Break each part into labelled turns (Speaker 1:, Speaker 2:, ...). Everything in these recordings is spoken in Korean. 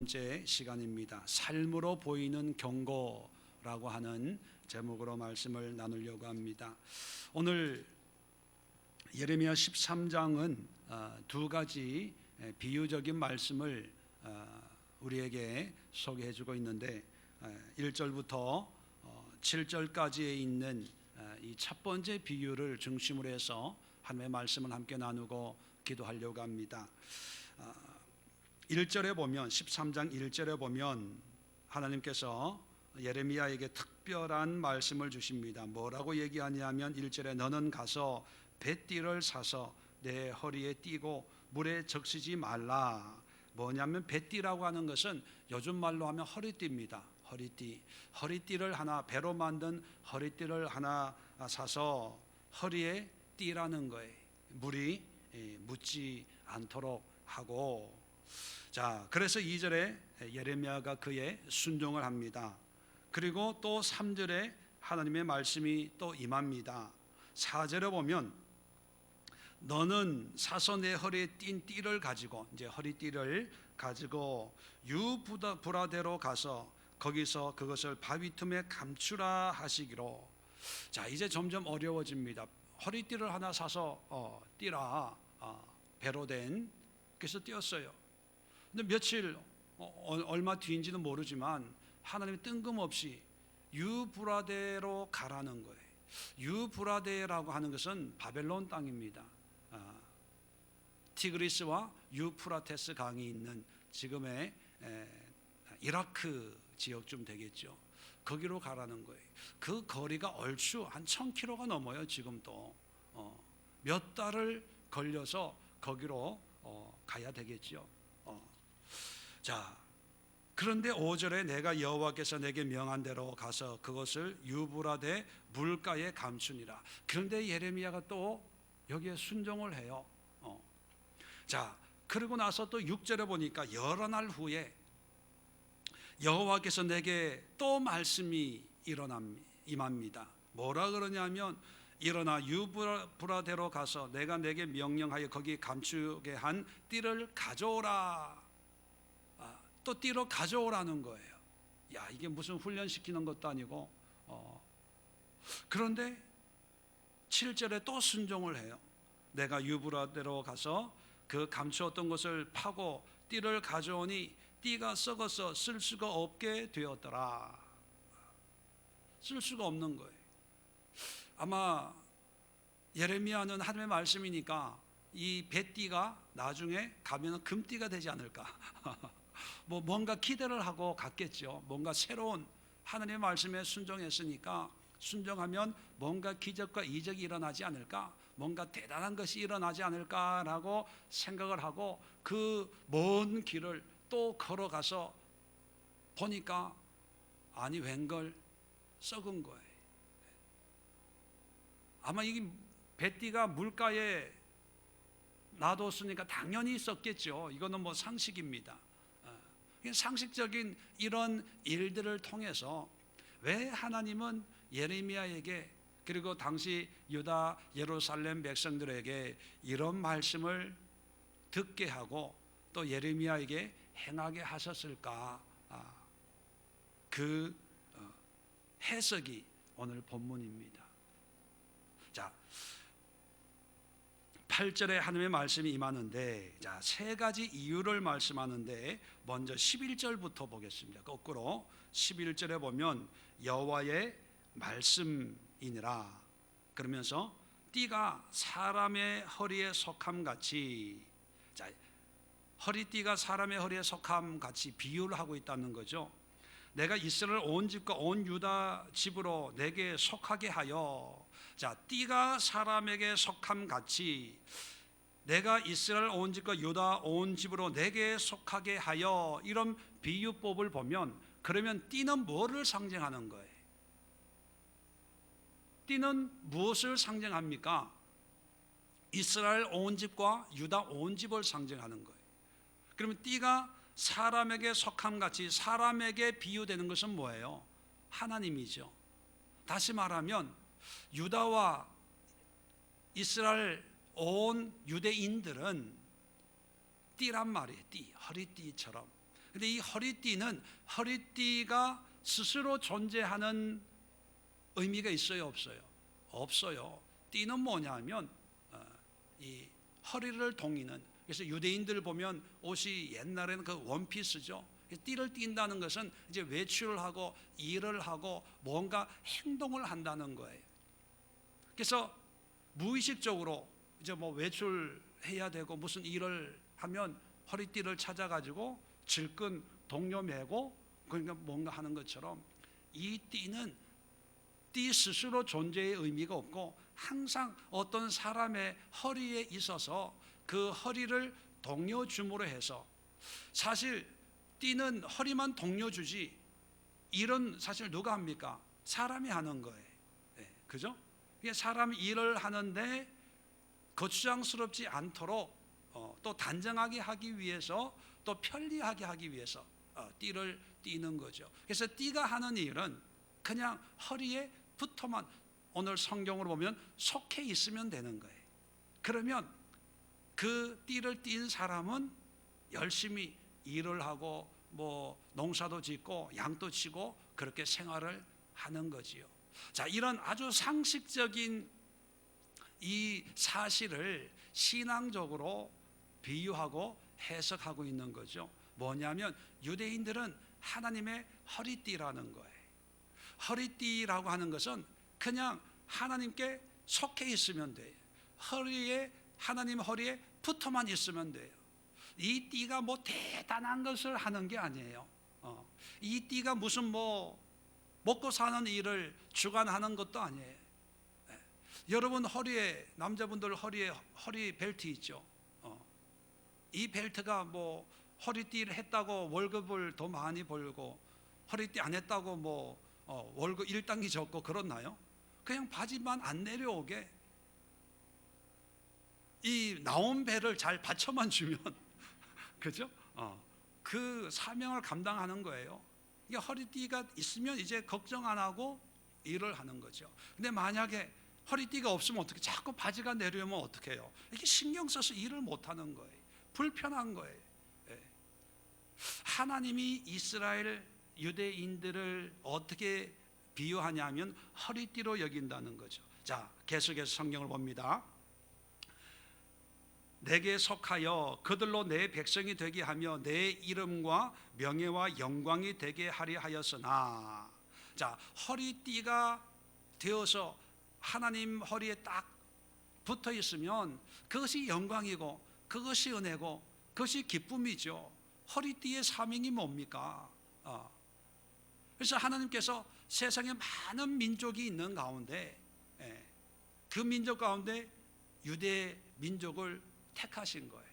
Speaker 1: 번째 시간입니다. 삶으로 보이는 경고라고 하는 제목으로 말씀을 나누려고 합니다. 오늘 예레미야 13장은 두 가지 비유적인 말씀을 우리에게 소개해 주고 있는데 1절부터 7절까지에 있는 이 첫 번째 비유를 중심으로 해서 하나님의 말씀을 함께 나누고 기도하려고 합니다. 1절에 보면 13장 1절에 보면 하나님께서 예레미야에게 특별한 말씀을 주십니다. 뭐라고 얘기하냐면 1절에 너는 가서 뱃띠를 사서 내 허리에 띠고 물에 적시지 말라. 뭐냐면 뱃띠라고 하는 것은 요즘 말로 하면 허리띠입니다. 허리띠를 하나, 배로 만든 허리띠를 하나 사서 허리에 띠라는 거예요. 물이 묻지 않도록 하고. 자, 그래서 2절에 예레미야가 그의 순종을 합니다. 그리고 또 3절에 하나님의 말씀이 또 임합니다. 4절에 보면 너는 사서 내 허리에 띈 띠를 가지고, 이제 허리띠를 가지고 유브라데로 가서 거기서 그것을 바위 틈에 감추라 하시기로. 자, 이제 점점 어려워집니다. 허리띠를 하나 사서 띠라, 배로 된, 그래서 띄었어요. 근데 며칠 얼마 뒤인지는 모르지만 하나님이 뜬금없이 유브라데로 가라는 거예요. 유브라데라고 하는 것은 바벨론 땅입니다. 티그리스와 유프라테스 강이 있는 지금의 이라크 지역쯤 되겠죠. 거기로 가라는 거예요. 그 거리가 얼추 한 1000km가 넘어요. 지금도 몇 달을 걸려서 거기로 가야 되겠죠. 자, 그런데 5절에 내가 여호와께서 내게 명한 대로 가서 그것을 유브라데 물가에 감추니라. 그런데 예레미야가 또 여기에 순종을 해요. 자, 그러고 나서 또 6절에 보니까 여러 날 후에 여호와께서 내게 또 말씀이 임합니다. 뭐라 그러냐면 일어나 유브라데로 가서 내가 내게 명령하여 거기 감추게 한 띠를 가져오라. 또 띠로 가져오라는 거예요. 야, 이게 무슨 훈련시키는 것도 아니고. 그런데 7절에 또 순종을 해요. 내가 유브라데로 가서 그 감추었던 것을 파고 띠를 가져오니 띠가 썩어서 쓸 수가 없게 되었더라. 쓸 수가 없는 거예요. 아마 예레미야는 하나님의 말씀이니까 이 뱃띠가 나중에 가면 금띠가 되지 않을까. 뭔가 기대를 하고 갔겠죠. 뭔가 새로운 하나님의 말씀에 순종했으니까 순종하면 뭔가 기적과 이적이 일어나지 않을까, 뭔가 대단한 것이 일어나지 않을까라고 생각을 하고 그 먼 길을 또 걸어가서 보니까 아니 웬걸 썩은 거예요. 아마 이게 뱃띠가 물가에 놔뒀으니까 당연히 썩겠죠. 이거는 뭐 상식입니다. 상식적인 이런 일들을 통해서 왜 하나님은 예레미야에게 그리고 당시 유다 예루살렘 백성들에게 이런 말씀을 듣게 하고 또 예레미야에게 행하게 하셨을까? 그 해석이 오늘 본문입니다. 자, 8절에 하나님의 말씀이 임하는데, 자, 세 가지 이유를 말씀하는데 먼저 11절부터 보겠습니다. 거꾸로 11절에 보면 여호와의 말씀이니라 그러면서 띠가 사람의 허리에 속함 같이, 자, 허리띠가 사람의 허리에 속함 같이 비유를 하고 있다는 거죠. 내가 이스라엘 온 집과 온 유다 집으로 내게 속하게 하여, 자, 띠가 사람에게 속함 같이 내가 이스라엘 온 집과 유다 온 집으로 내게 속하게 하여, 이런 비유법을 보면 그러면 띠는 뭐를 상징하는 거예요? 띠는 무엇을 상징합니까? 이스라엘 온 집과 유다 온 집을 상징하는 거예요. 그러면 띠가 사람에게 속함 같이 사람에게 비유되는 것은 뭐예요? 하나님이죠. 다시 말하면 유다와 이스라엘 온 유대인들은 띠란 말이에요. 띠, 허리띠처럼. 근데 이 허리띠는 허리띠가 스스로 존재하는 의미가 있어요, 없어요? 없어요. 띠는 뭐냐면 이 허리를 동이는, 그래서 유대인들 보면 옷이 옛날에는 그 원피스죠. 띠를 띈다는 것은 이제 외출을 하고 일을 하고 뭔가 행동을 한다는 거예요. 그래서 무의식적으로 이제 뭐 외출해야 되고 무슨 일을 하면 허리띠를 찾아가지고 질끈 동요 매고 그러니까 뭔가 하는 것처럼, 이 띠는 띠 스스로 존재의 의미가 없고 항상 어떤 사람의 허리에 있어서 그 허리를 동여줌으로 해서, 사실 띠는 허리만 동여주지 일은 사실 누가 합니까? 사람이 하는 거예요. 네, 그죠? 사람이 일을 하는데 거추장스럽지 않도록 또 단정하게 하기 위해서, 또 편리하게 하기 위해서 띠를 띠는 거죠. 그래서 띠가 하는 일은 그냥 허리에 붙어만, 오늘 성경으로 보면 속해 있으면 되는 거예요. 그러면 그 띠를 띈 사람은 열심히 일을 하고 뭐 농사도 짓고 양도 치고 그렇게 생활을 하는 거지요. 자, 이런 아주 상식적인 이 사실을 신앙적으로 비유하고 해석하고 있는 거죠. 뭐냐면 유대인들은 하나님의 허리띠라는 거예요. 허리띠라고 하는 것은 그냥 하나님께 속해 있으면 돼요. 하나님 허리에 붙어만 있으면 돼요. 이 띠가 뭐 대단한 것을 하는 게 아니에요. 이 띠가 무슨 뭐 먹고 사는 일을 주관하는 것도 아니에요. 여러분 허리에, 남자분들 허리에 허리 벨트 있죠. 이 벨트가 뭐 허리띠를 했다고 월급을 더 많이 벌고 허리띠 안 했다고 뭐 월급 1단계 적고 그렇나요? 그냥 바지만 안 내려오게 이 나온 배를 잘 받쳐만 주면 그죠? 그 사명을 감당하는 거예요. 이게 허리띠가 있으면 이제 걱정 안 하고 일을 하는 거죠. 근데 만약에 허리띠가 없으면 어떻게, 자꾸 바지가 내려오면 어떻게 해요? 이렇게 신경 써서 일을 못 하는 거예요. 불편한 거예요. 하나님이 이스라엘 유대인들을 어떻게 비유하냐면 허리띠로 여긴다는 거죠. 자, 계속해서 성경을 봅니다. 내게 속하여 그들로 내 백성이 되게 하며 내 이름과 명예와 영광이 되게 하려 하였으나, 자, 허리띠가 되어서 하나님 허리에 딱 붙어 있으면 그것이 영광이고 그것이 은혜고 그것이 기쁨이죠. 허리띠의 사명이 뭡니까? 그래서 하나님께서 세상에 많은 민족이 있는 가운데 그 민족 가운데 유대 민족을 택하신 거예요.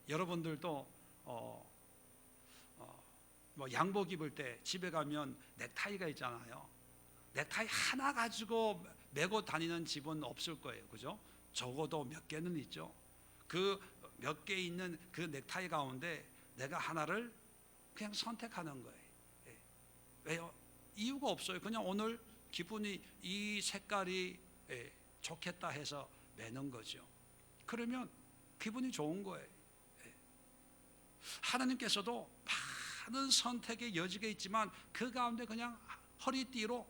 Speaker 1: 여러분들도 뭐 양복 입을 때 집에 가면 넥타이가 있잖아요. 넥타이 하나 가지고 메고 다니는 집은 없을 거예요. 그죠? 적어도 몇 개는 있죠. 그 몇 개 있는 그 넥타이 가운데 내가 하나를 그냥 선택하는 거예요. 왜요? 이유가 없어요. 그냥 오늘 기분이 이 색깔이 좋겠다 해서 매는 거죠. 그러면 기분이 좋은 거예요. 하나님께서도 많은 선택의 여지가 있지만 그 가운데 그냥 허리띠로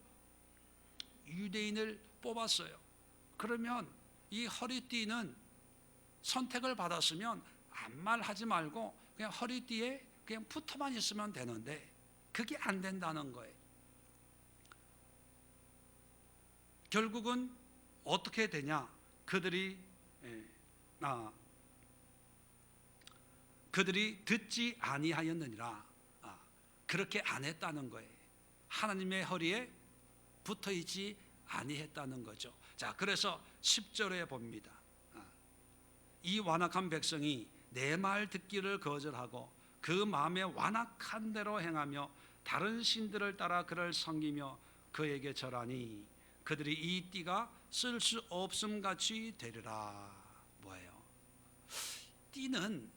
Speaker 1: 유대인을 뽑았어요. 그러면 이 허리띠는 선택을 받았으면 아무 말 하지 말고 그냥 허리띠에 그냥 붙어만 있으면 되는데 그게 안 된다는 거예요. 결국은 어떻게 되냐? 그들이 듣지 아니하였느니라. 그렇게 안 했다는 거예요. 하나님의 허리에 붙어 있지 아니했다는 거죠. 자, 그래서 10절에 봅니다. 이 완악한 백성이 내 말 듣기를 거절하고 그 마음에 완악한 대로 행하며 다른 신들을 따라 그를 섬기며 그에게 절하니 그들이 이 띠가 쓸 수 없음 같이 되리라. 뭐예요? 띠는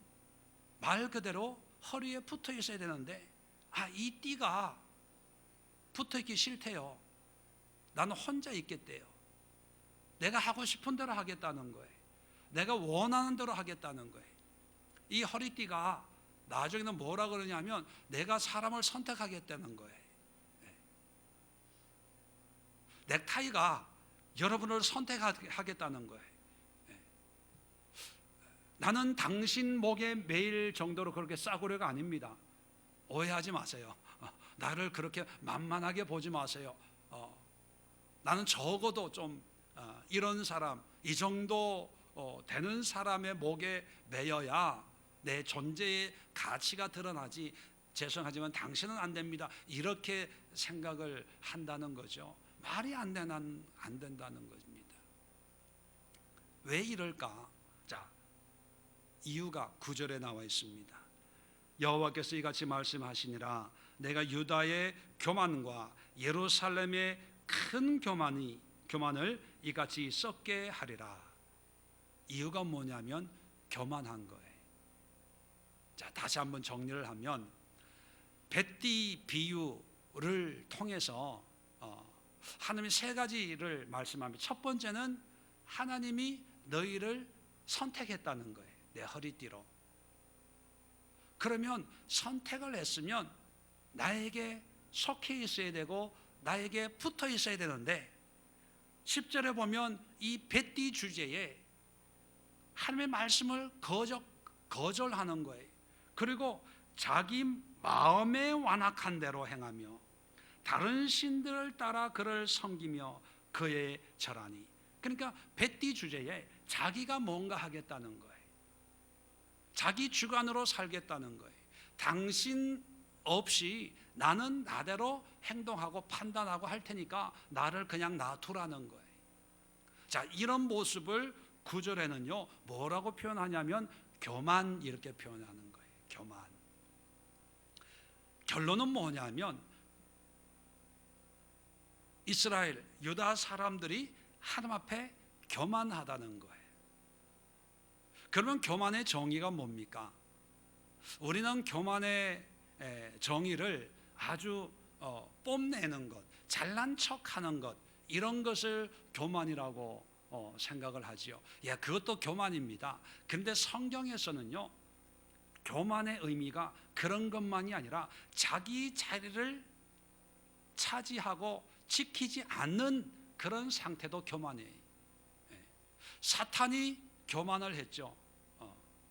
Speaker 1: 말 그대로 허리에 붙어 있어야 되는데 이 띠가 붙어 있기 싫대요. 나는 혼자 있겠대요. 내가 하고 싶은 대로 하겠다는 거예요. 내가 원하는 대로 하겠다는 거예요. 이 허리띠가 나중에는 뭐라 그러냐면 내가 사람을 선택하겠다는 거예요. 넥타이가 여러분을 선택하겠다는 거예요. 나는 당신 목에 매일 정도로 그렇게 싸구려가 아닙니다. 오해하지 마세요. 나를 그렇게 만만하게 보지 마세요. 나는 적어도 좀 이런 사람, 이 정도 되는 사람의 목에 매여야 내 존재의 가치가 드러나지, 죄송하지만 당신은 안 됩니다, 이렇게 생각을 한다는 거죠. 말이 안 된다는 것입니다. 왜 이럴까? 자, 이유가 9절에 나와 있습니다. 여호와께서 이같이 말씀하시니라. 내가 유다의 교만과 예루살렘의 큰 교만을 이같이 썩게 하리라. 이유가 뭐냐면 교만한 거예요. 자, 다시 한번 정리를 하면 뱃띠 비유를 통해서 하나님이 세 가지를 말씀합니다. 첫 번째는 하나님이 너희를 선택했다는 거예요. 내 허리띠로. 그러면 선택을 했으면 나에게 속해 있어야 되고 나에게 붙어 있어야 되는데, 10절에 보면 이 뱃띠 주제에 하나님의 말씀을 거절하는 거예요. 그리고 자기 마음에 완악한 대로 행하며 다른 신들을 따라 그를 섬기며 그에 절하니. 그러니까 뱃띠 주제에 자기가 뭔가 하겠다는 거예요. 자기 주관으로 살겠다는 거예요. 당신 없이 나는 나대로 행동하고 판단하고 할 테니까 나를 그냥 놔두라는 거예요. 자, 이런 모습을 9절에는요 뭐라고 표현하냐면 교만, 이렇게 표현하는 거예요. 교만. 결론은 뭐냐면 이스라엘, 유다 사람들이 하나님 앞에 교만하다는 거예요. 그러면 교만의 정의가 뭡니까? 우리는 교만의 정의를 아주 뽐내는 것, 잘난 척하는 것, 이런 것을 교만이라고 생각을 하지요. 예, 그것도 교만입니다. 그런데 성경에서는요 교만의 의미가 그런 것만이 아니라 자기 자리를 차지하고 지키지 않는 그런 상태도 교만이에요. 사탄이 교만을 했죠.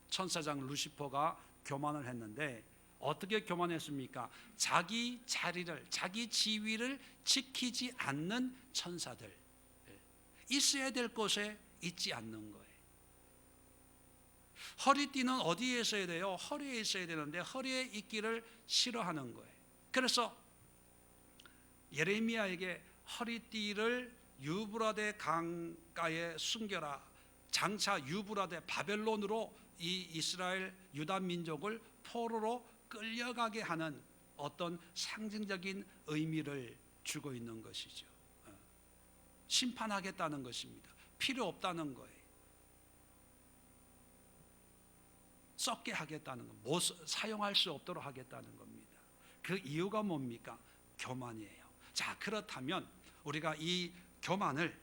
Speaker 1: 천사장 루시퍼가 교만을 했는데 어떻게 교만했습니까? 자기 자리를, 자기 지위를 지키지 않는 천사들, 있어야 될 곳에 있지 않는 거예요. 허리띠는 어디에 있어야 돼요? 허리에 있어야 되는데 허리에 있기를 싫어하는 거예요. 그래서 예레미야에게 허리띠를 유브라데 강가에 숨겨라. 장차 유브라데 바벨론으로 이 이스라엘 유다 민족을 포로로 끌려가게 하는 어떤 상징적인 의미를 주고 있는 것이죠. 심판하겠다는 것입니다. 필요 없다는 거예요. 썩게 하겠다는 것, 못 사용할 수 없도록 하겠다는 겁니다. 그 이유가 뭡니까? 교만이에요. 자, 그렇다면 우리가 이 교만을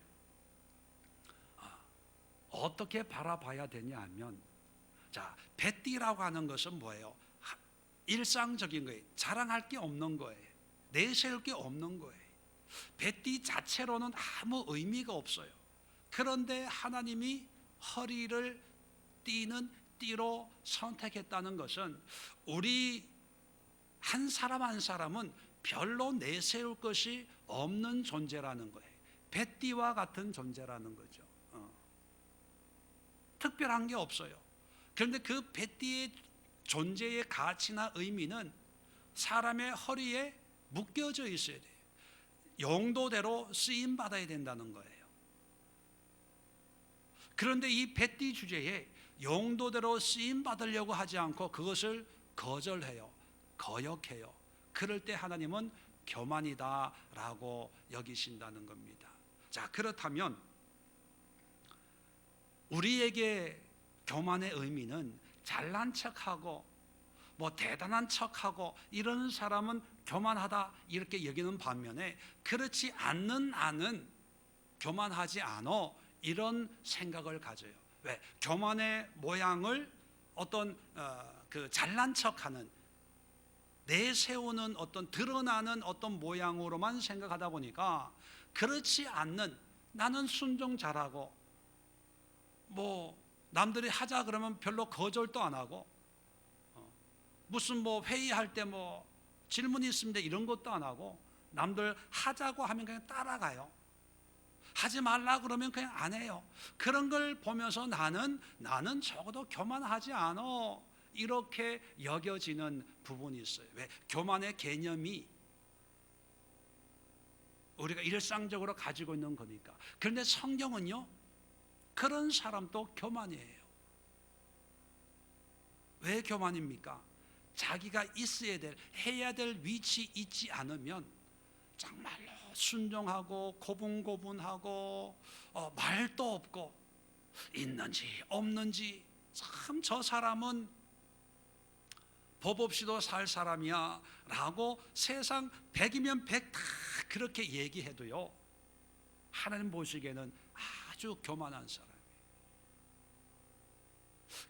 Speaker 1: 어떻게 바라봐야 되냐 하면, 자, 뱃띠라고 하는 것은 뭐예요? 일상적인 거예요. 자랑할 게 없는 거예요. 내세울 게 없는 거예요. 뱃띠 자체로는 아무 의미가 없어요. 그런데 하나님이 허리를 띠는 띠로 선택했다는 것은 우리 한 사람 한 사람은 별로 내세울 것이 없는 존재라는 거예요. 뱃띠와 같은 존재라는 거죠. 특별한 게 없어요. 그런데 그 뱃띠의 존재의 가치나 의미는 사람의 허리에 묶여져 있어야 돼요. 용도대로 쓰임 받아야 된다는 거예요. 그런데 이 뱃띠 주제에 용도대로 쓰임 받으려고 하지 않고 그것을 거절해요. 거역해요. 그럴 때 하나님은 교만이다라고 여기신다는 겁니다. 자, 그렇다면 우리에게 교만의 의미는 잘난 척하고 뭐 대단한 척하고 이런 사람은 교만하다 이렇게 여기는 반면에, 그렇지 않는 나는 교만하지 않아, 이런 생각을 가져요. 왜? 교만의 모양을 어떤 그 잘난 척하는, 내세우는 어떤 드러나는 어떤 모양으로만 생각하다 보니까 그렇지 않는, 나는 순종 잘하고 뭐 남들이 하자 그러면 별로 거절도 안 하고 무슨 뭐 회의할 때 뭐 질문이 있습니다 이런 것도 안 하고 남들 하자고 하면 그냥 따라가요. 하지 말라 그러면 그냥 안 해요. 그런 걸 보면서 나는 적어도 교만하지 않아, 이렇게 여겨지는 부분이 있어요. 왜? 교만의 개념이 우리가 일상적으로 가지고 있는 거니까. 그런데 성경은요, 그런 사람도 교만이에요. 왜 교만입니까? 자기가 있어야 될, 해야 될 위치 있지 않으면 정말로 순종하고 고분고분하고 말도 없고 있는지 없는지, 참 저 사람은 법 없이도 살 사람이야 라고 세상 100이면 100 다 그렇게 얘기해도요, 하나님 보시기에는 아주 교만한 사람이에요.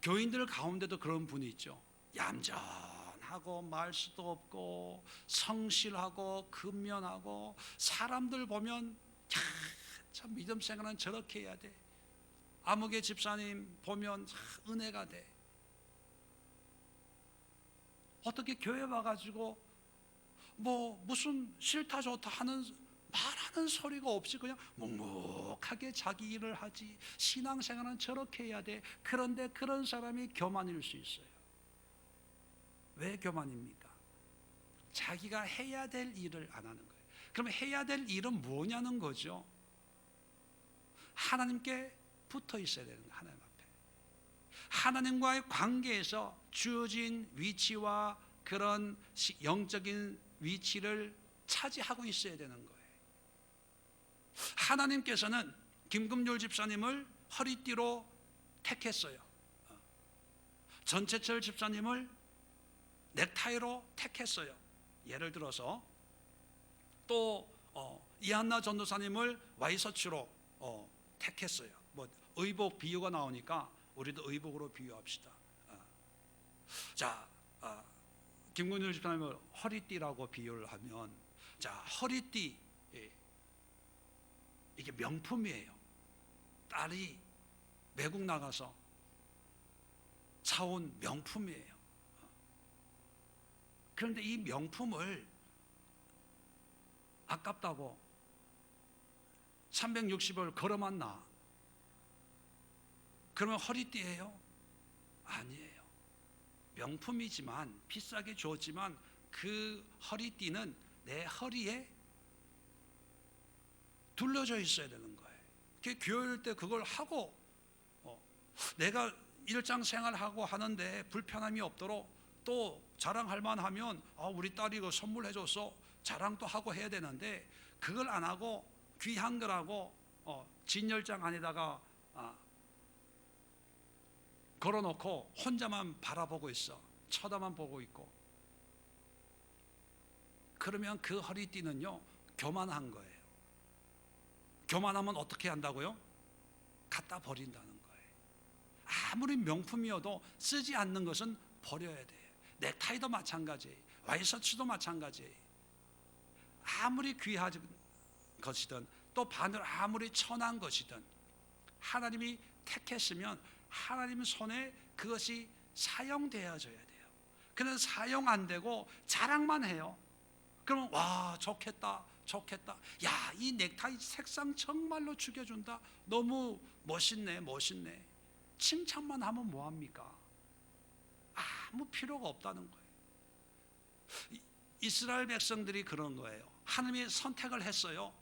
Speaker 1: 교인들 가운데도 그런 분이 있죠. 얌전하고 말 수도 없고 성실하고 근면하고 사람들 보면 참 믿음 생활은 저렇게 해야 돼. 아무개 집사님 보면 은혜가 돼. 어떻게 교회 와가지고 뭐 무슨 싫다 좋다 하는 말하는 소리가 없이 그냥 묵묵하게 자기 일을 하지. 신앙생활은 저렇게 해야 돼. 그런데 그런 사람이 교만일 수 있어요. 왜 교만입니까? 자기가 해야 될 일을 안 하는 거예요. 그럼 해야 될 일은 뭐냐는 거죠. 하나님께 붙어 있어야 되는 거예요. 하나님 앞에 하나님과의 관계에서 주어진 위치와 그런 영적인 위치를 차지하고 있어야 되는 거예요. 하나님께서는 김금률 집사님을 허리띠로 택했어요. 전채철 집사님을 넥타이로 택했어요. 예를 들어서 또 이한나 전도사님을 와이셔츠로 택했어요. 뭐 의복 비유가 나오니까 우리도 의복으로 비유합시다. 자, 김금률 집사님을 허리띠라고 비유를 하면, 자, 허리띠, 이게 명품이에요. 딸이 외국 나가서 사온 명품이에요. 그런데 이 명품을 아깝다고 360을 걸어놨나? 그러면 허리띠예요? 아니에요. 명품이지만, 비싸게 줬지만 그 허리띠는 내 허리에 둘러져 있어야 되는 거예요. 교회일 때 그걸 하고 내가 일상생활하고 하는데 불편함이 없도록 또 자랑할 만하면 우리 딸이 이거 선물해줬어 자랑도 하고 해야 되는데, 그걸 안 하고 귀한 거라고 진열장 안에다가 걸어놓고 혼자만 바라보고 있어. 쳐다만 보고 있고. 그러면 그 허리띠는요, 교만한 거예요. 교만하면 어떻게 한다고요? 갖다 버린다는 거예요. 아무리 명품이어도 쓰지 않는 것은 버려야 돼요. 넥타이도 마찬가지예요. 와이셔츠도 마찬가지예요. 아무리 귀한 것이든 또 반대로 아무리 천한 것이든 하나님이 택했으면 하나님 손에 그것이 사용되어져야 돼요. 그런데 사용 안 되고 자랑만 해요. 그러면 와 좋겠다 좋겠다, 야 이 넥타이 색상 정말로 죽여준다, 너무 멋있네 멋있네, 칭찬만 하면 뭐합니까? 아무 필요가 없다는 거예요. 이스라엘 백성들이 그런 거예요. 하나님이 선택을 했어요.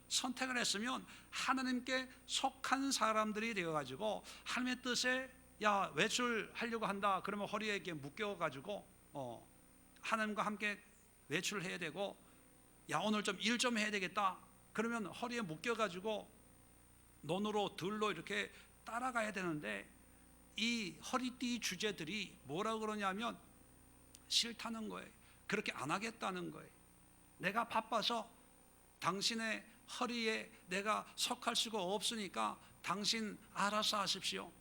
Speaker 1: 선택을 했으면 하나님께 속한 사람들이 되어가지고 하나님의 뜻에 야 외출하려고 한다 그러면 허리에 이렇게 묶여가지고 하나님과 함께 외출해야 되고, 야 오늘 좀 일 좀 해야 되겠다 그러면 허리에 묶여가지고 논으로 들로 이렇게 따라가야 되는데, 이 허리띠 주제들이 뭐라고 그러냐면 싫다는 거예요. 그렇게 안 하겠다는 거예요. 내가 바빠서 당신의 허리에 내가 속할 수가 없으니까 당신 알아서 하십시오.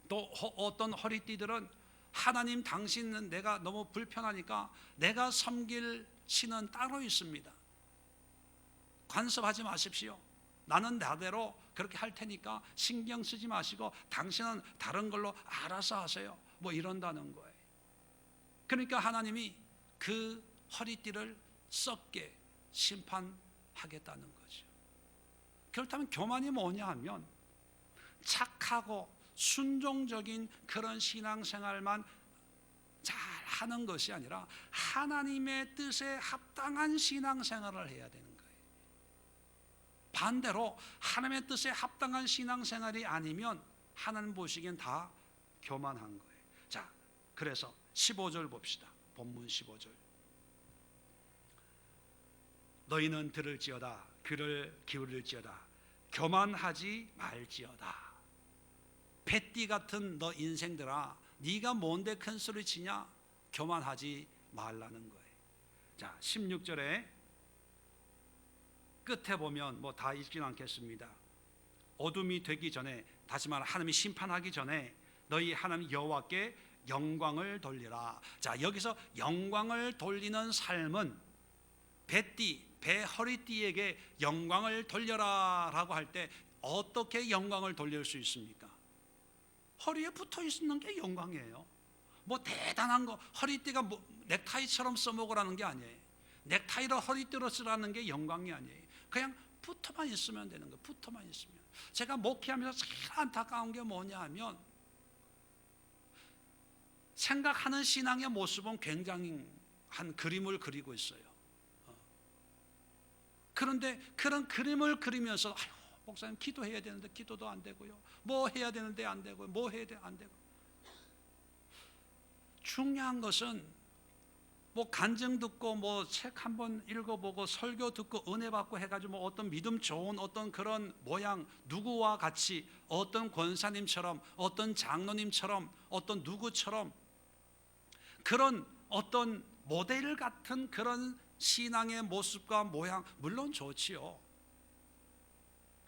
Speaker 1: 또 어떤 허리띠들은 하나님 당신은 내가 너무 불편하니까 내가 섬길 신은 따로 있습니다. 간섭하지 마십시오. 나는 나대로 그렇게 할 테니까 신경 쓰지 마시고 당신은 다른 걸로 알아서 하세요. 뭐 이런다는 거예요. 그러니까 하나님이 그 허리띠를 썩게 심판하겠다는 거죠. 그렇다면 교만이 뭐냐 하면 착하고 순종적인 그런 신앙생활만 잘 하는 것이 아니라 하나님의 뜻에 합당한 신앙생활을 해야 되는 거예요. 반대로 하나님의 뜻에 합당한 신앙생활이 아니면 하나님 보시기엔 다 교만한 거예요. 자, 그래서 15절 봅시다. 본문 15절. 너희는 들을지어다, 귀를 기울일지어다, 교만하지 말지어다. 뱃띠 같은 너 인생들아, 네가 뭔데 큰 소리 치냐? 교만하지 말라는 거예요. 자, 16절에 끝에 보면 뭐 다 읽진 않겠습니다. 어둠이 되기 전에, 다시 말해 하나님이 심판하기 전에 너희 하나님 여호와께 영광을 돌리라. 자, 여기서 영광을 돌리는 삶은 뱃띠, 배 허리띠에게 영광을 돌려라 라고 할 때 어떻게 영광을 돌릴 수 있습니까? 허리에 붙어 있는 게 영광이에요. 뭐 대단한 거, 허리띠가 뭐 넥타이처럼 써먹으라는 게 아니에요. 넥타이로 허리띠로 쓰라는 게 영광이 아니에요. 그냥 붙어만 있으면 되는 거예요. 붙어만 있으면. 제가 목회하면서 제일 안타까운 게 뭐냐 하면 생각하는 신앙의 모습은 굉장히 한 그림을 그리고 있어요. 그런데 그런 그림을 그리면서 아유, 목사님 기도해야 되는데 기도도 안 되고요. 뭐 해야 되는데 안 되고요. 뭐 해야 돼 안 되고. 중요한 것은 뭐 간증 듣고 뭐 책 한번 읽어보고 설교 듣고 은혜 받고 해가지고 뭐 어떤 믿음 좋은 어떤 그런 모양, 누구와 같이 어떤 권사님처럼 어떤 장로님처럼 어떤 누구처럼 그런 어떤 모델 같은 그런 신앙의 모습과 모양 물론 좋지요.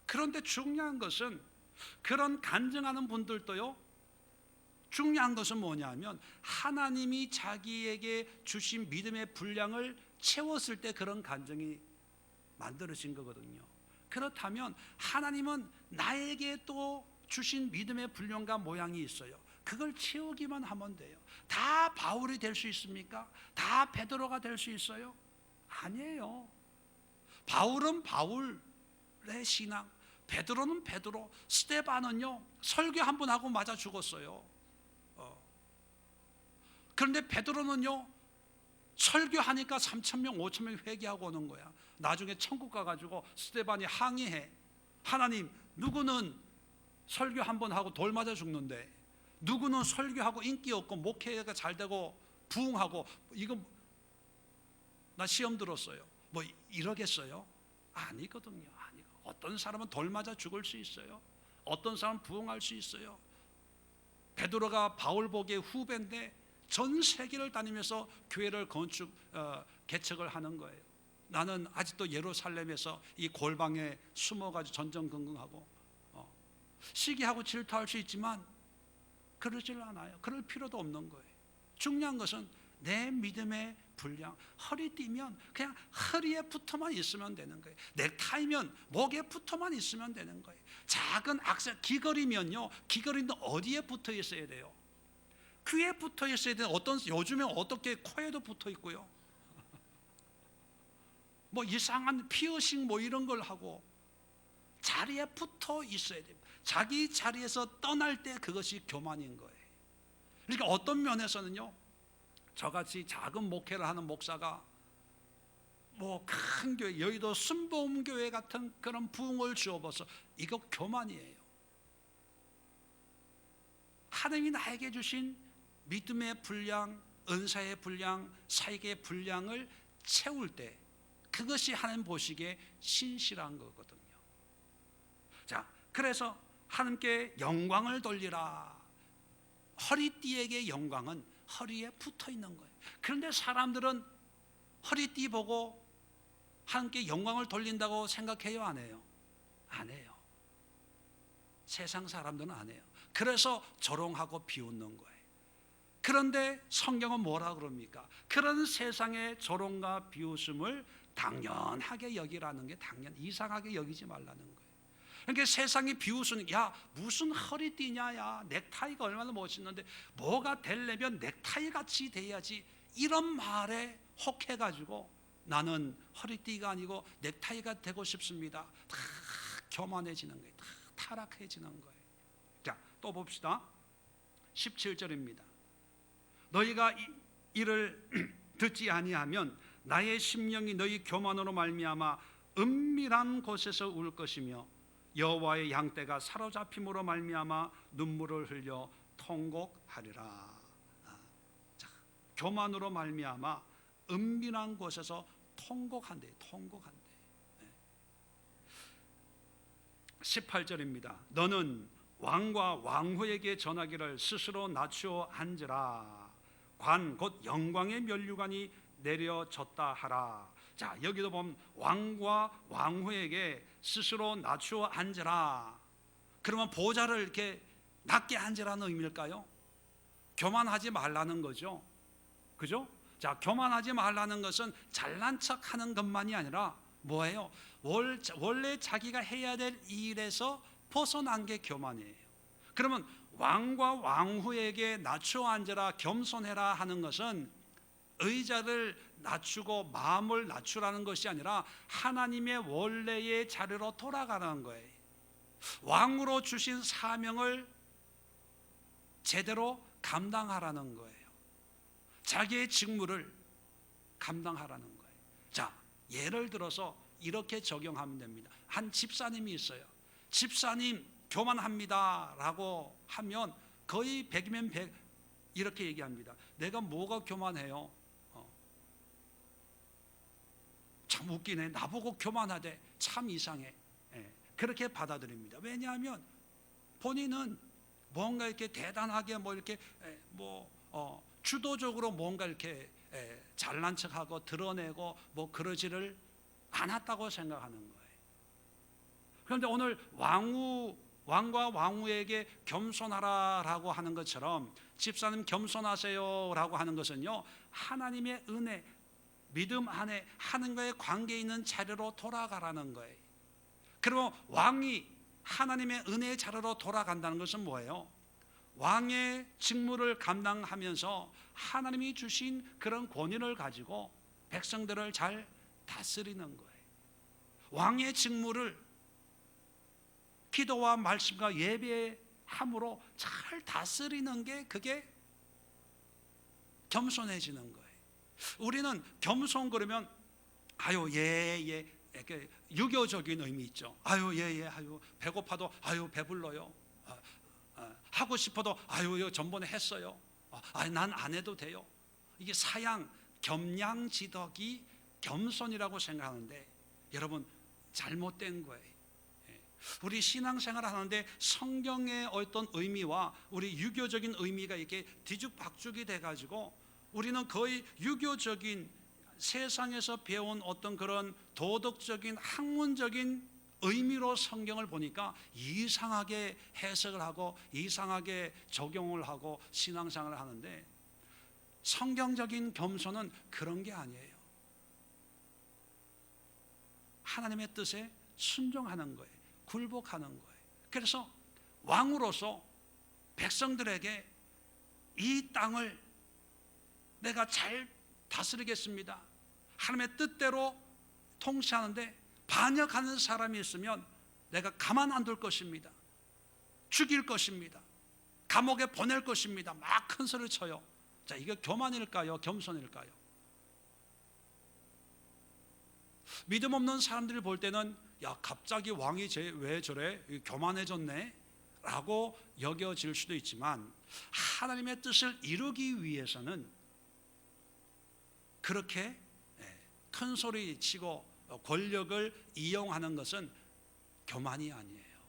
Speaker 1: 그런데 중요한 것은 그런 간증하는 분들도요, 중요한 것은 뭐냐면 하나님이 자기에게 주신 믿음의 분량을 채웠을 때 그런 간증이 만들어진 거거든요. 그렇다면 하나님은 나에게 또 주신 믿음의 분량과 모양이 있어요. 그걸 채우기만 하면 돼요. 다 바울이 될 수 있습니까? 다 베드로가 될 수 있어요? 아니에요. 바울은 바울의 신앙, 베드로는 베드로, 스데반은요 설교 한 번 하고 맞아 죽었어요. 그런데 베드로는요 설교하니까 3,000명 5,000명 회개하고 오는 거야. 나중에 천국 가가지고 스데반이 항의해. 하나님, 누구는 설교 한 번 하고 돌 맞아 죽는데 누구는 설교하고 인기 없고 목회가 잘 되고 부흥하고, 이거 나 시험 들었어요. 뭐 이러겠어요? 아니거든요. 아니고. 어떤 사람은 돌 맞아 죽을 수 있어요. 어떤 사람은 부흥할 수 있어요. 베드로가 바울 보기의 후배인데 전 세계를 다니면서 교회를 개척을 하는 거예요. 나는 아직도 예루살렘에서 이 골방에 숨어가지고 전전긍긍하고 시기하고 질투할 수 있지만 그러질 않아요. 그럴 필요도 없는 거예요. 중요한 것은 내 믿음의 분량, 허리띠면 그냥 허리에 붙어만 있으면 되는 거예요. 넥타이면 목에 붙어만 있으면 되는 거예요. 작은 악세, 귀걸이면요, 귀걸이는 어디에 붙어 있어야 돼요? 귀에 붙어 있어야 돼요. 요즘에 어떻게 코에도 붙어 있고요. 뭐 이상한 피어싱 뭐 이런 걸 하고 자리에 붙어 있어야 됩니다. 자기 자리에서 떠날 때 그것이 교만인 거예요. 그러니까 어떤 면에서는요, 저같이 작은 목회를 하는 목사가 뭐 큰 교회, 여의도 순복음교회 같은 그런 부흥을 주어봐서 이거 교만이에요. 하나님이 나에게 주신 믿음의 분량, 은사의 분량, 사역의 분량을 채울 때 그것이 하나님 보시기에 신실한 거거든요. 자, 그래서 하나님께 영광을 돌리라. 허리띠에게 영광은 허리에 붙어 있는 거예요. 그런데 사람들은 허리띠 보고 하나님께 영광을 돌린다고 생각해요? 안 해요? 안 해요. 세상 사람들은 안 해요. 그래서 조롱하고 비웃는 거예요. 그런데 성경은 뭐라 그럽니까? 그런 세상의 조롱과 비웃음을 당연하게 여기라는 게, 이상하게 여기지 말라는 거예요. 그러니까 세상이 비웃으니, 야 무슨 허리띠냐, 야 넥타이가 얼마나 멋있는데 뭐가 되려면 넥타이 같이 돼야지, 이런 말에 혹해가지고 나는 허리띠가 아니고 넥타이가 되고 싶습니다. 다 교만해지는 거예요. 다 타락해지는 거예요. 자, 또 봅시다. 17절입니다. 너희가 이를 듣지 아니하면 나의 심령이 너희 교만으로 말미암아 은밀한 곳에서 울 것이며 여호와의 양떼가 사로잡힘으로 말미암아 눈물을 흘려 통곡하리라. 자, 교만으로 말미암아 은밀한 곳에서 통곡한대. 18절입니다. 너는 왕과 왕후에게 전하기를 스스로 낮추어 앉으라. 관 곧 영광의 면류관이 내려졌다 하라. 자, 여기도 보면 왕과 왕후에게 스스로 낮추어 앉으라. 그러면 보좌를 이렇게 낮게 앉으라는 의미일까요? 교만하지 말라는 거죠. 그죠? 자, 교만하지 말라는 것은 잘난 척하는 것만이 아니라 뭐예요? 원래 자기가 해야 될 일에서 벗어난 게 교만이에요. 그러면 왕과 왕후에게 낮추어 앉으라, 겸손해라 하는 것은 의자를 낮추고 마음을 낮추라는 것이 아니라 하나님의 원래의 자리로 돌아가는 거예요. 왕으로 주신 사명을 제대로 감당하라는 거예요. 자기의 직무를 감당하라는 거예요. 자, 예를 들어서 이렇게 적용하면 됩니다. 한 집사님이 있어요. 집사님 교만합니다 라고 하면 거의 100이면 100 이렇게 얘기합니다. 내가 뭐가 교만해요? 참 웃기네. 나보고 교만하대. 참 이상해. 그렇게 받아들입니다. 왜냐하면 본인은 뭔가 이렇게 대단하게 이렇게 주도적으로 뭔가 이렇게 잘난 척하고 드러내고 그러지를 않았다고 생각하는 거예요. 그런데 오늘 왕과 왕후에게 겸손하라라고 하는 것처럼 집사님 겸손하세요라고 하는 것은요, 하나님의 은혜, 믿음 안에 하나님과의 관계에 있는 자리로 돌아가라는 거예요. 그리고 왕이 하나님의 은혜의 자리로 돌아간다는 것은 뭐예요? 왕의 직무를 감당하면서 하나님이 주신 그런 권위를 가지고 백성들을 잘 다스리는 거예요. 왕의 직무를 기도와 말씀과 예배함으로 잘 다스리는 게, 그게 겸손해지는 거예요. 우리는 겸손 그러면 아유 예 유교적인 의미 있죠. 아유 예 아유 배고파도 아유 배불러요. 하고 싶어도 아유 전번에 했어요. 난 안 해도 돼요. 이게 사양 겸양지덕이 겸손이라고 생각하는데 여러분 잘못된 거예요. 우리 신앙생활 하는데 성경의 어떤 의미와 우리 유교적인 의미가 이렇게 뒤죽박죽이 돼가지고 우리는 거의 유교적인 세상에서 배운 어떤 그런 도덕적인 학문적인 의미로 성경을 보니까 이상하게 해석을 하고 이상하게 적용을 하고 신앙생활을 하는데, 성경적인 겸손은 그런 게 아니에요. 하나님의 뜻에 순종하는 거예요. 굴복하는 거예요. 그래서 왕으로서 백성들에게 이 땅을 내가 잘 다스리겠습니다, 하나님의 뜻대로 통치하는데 반역하는 사람이 있으면 내가 가만 안 둘 것입니다. 죽일 것입니다. 감옥에 보낼 것입니다. 막 큰 소리를 쳐요. 자, 이게 교만일까요? 겸손일까요? 믿음 없는 사람들이 볼 때는 야 갑자기 왕이 왜 저래? 교만해졌네? 라고 여겨질 수도 있지만, 하나님의 뜻을 이루기 위해서는 그렇게 큰 소리 치고 권력을 이용하는 것은 교만이 아니에요.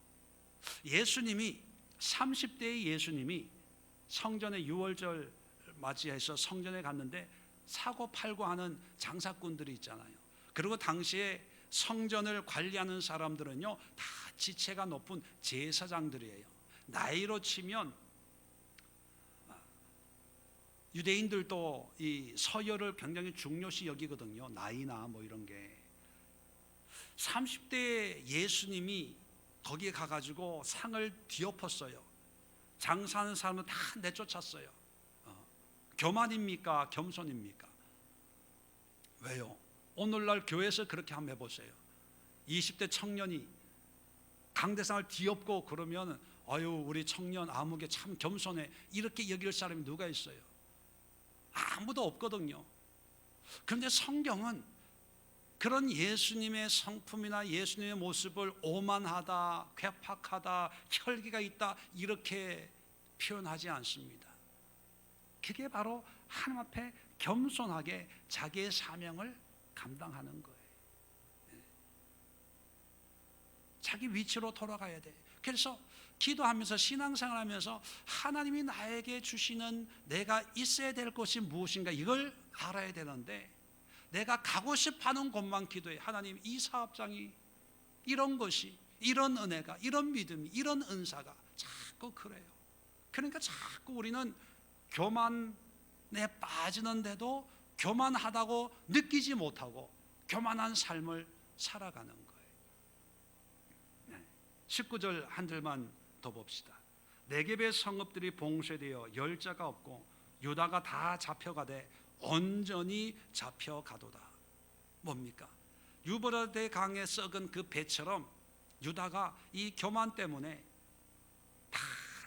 Speaker 1: 예수님이 30대의 예수님이 성전에 유월절 맞이해서 성전에 갔는데 사고 팔고 하는 장사꾼들이 있잖아요. 그리고 당시에 성전을 관리하는 사람들은요 다 지체가 높은 제사장들이에요. 나이로 치면 유대인들도 이 서열을 굉장히 중요시 여기거든요. 나이나 뭐 이런 게. 30대 예수님이 거기에 가가지고 상을 뒤엎었어요. 장사하는 사람은 다 내쫓았어요. 교만입니까? 겸손입니까? 왜요? 오늘날 교회에서 그렇게 한번 해보세요. 20대 청년이 강대상을 뒤엎고 그러면 아유 우리 청년 아무개 참 겸손해 이렇게 여길 사람이 누가 있어요? 아무도 없거든요. 그런데 성경은 그런 예수님의 성품이나 예수님의 모습을 오만하다, 괴팍하다, 혈기가 있다 이렇게 표현하지 않습니다. 그게 바로 하나님 앞에 겸손하게 자기의 사명을 감당하는 거예요. 자기 위치로 돌아가야 돼. 그래서 기도하면서 신앙생활하면서 하나님이 나에게 주시는 내가 있어야 될 것이 무엇인가 이걸 알아야 되는데 내가 가고 싶어하는 곳만 기도해. 하나님 이 사업장이 이런 것이 이런 은혜가 이런 믿음이 이런 은사가 자꾸 그래요. 그러니까 자꾸 우리는 교만에 빠지는데도 교만하다고 느끼지 못하고 교만한 삶을 살아가는 거예요. 19절 한 절만 더 봅시다. 네겝의 성읍들이 봉쇄되어 열자가 없고 유다가 다 잡혀가되 온전히 잡혀가도다. 뭡니까? 유브라데 강에 썩은 그 배처럼 유다가 이 교만 때문에 다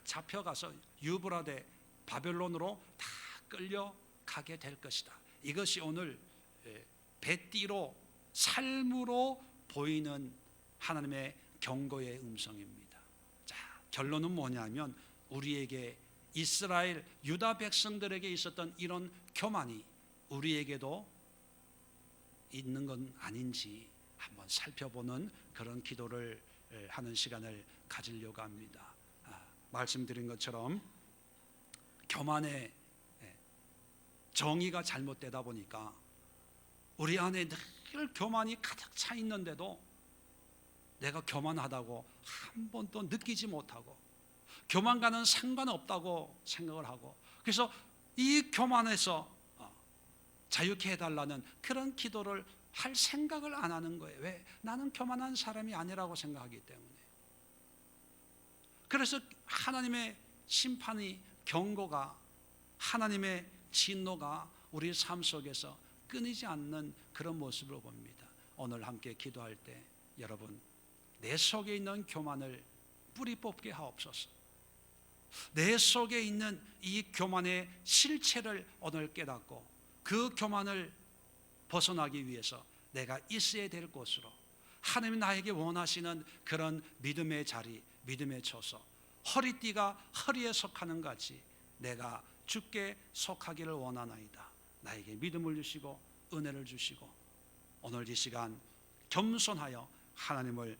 Speaker 1: 잡혀가서 유브라데 바벨론으로 다 끌려가게 될 것이다. 이것이 오늘 배띠로 삶으로 보이는 하나님의 경고의 음성입니다. 자, 결론은 뭐냐면 우리에게 이스라엘 유다 백성들에게 있었던 이런 교만이 우리에게도 있는 건 아닌지 한번 살펴보는 그런 기도를 하는 시간을 가지려고 합니다. 말씀드린 것처럼 교만의 정의가 잘못되다 보니까 우리 안에 늘 교만이 가득 차 있는데도 내가 교만하다고 한 번도 느끼지 못하고 교만과는 상관없다고 생각을 하고 그래서 이 교만에서 자유케 해달라는 그런 기도를 할 생각을 안 하는 거예요. 왜? 나는 교만한 사람이 아니라고 생각하기 때문에. 그래서 하나님의 심판이 경고가 하나님의 진노가 우리 삶 속에서 끊이지 않는 그런 모습을 봅니다. 오늘 함께 기도할 때 여러분 내 속에 있는 교만을 뿌리 뽑게 하옵소서. 내 속에 있는 이 교만의 실체를 오늘 깨닫고 그 교만을 벗어나기 위해서 내가 있어야 될 곳으로 하나님이 나에게 원하시는 그런 믿음의 자리, 믿음의 처소, 허리띠가 허리에 속하는 같이 내가 주께 속하기를 원하나이다. 나에게 믿음을 주시고 은혜를 주시고 오늘 이 시간 겸손하여 하나님을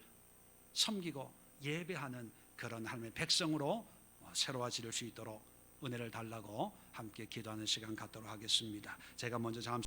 Speaker 1: 섬기고 예배하는 그런 하나님의 백성으로 새로워질 수 있도록 은혜를 달라고 함께 기도하는 시간 갖도록 하겠습니다. 제가 먼저 잠시